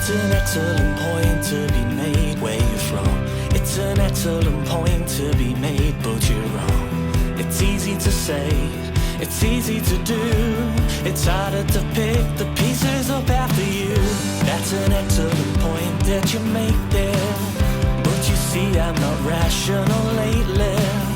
It's an excellent point to be made where you're from. It's an excellent point to be made, but you're wrong. It's easy to say, it's easy to do. It's harder to pick the pieces up after you. That's an excellent point that you make there. But you see, I'm not rational lately.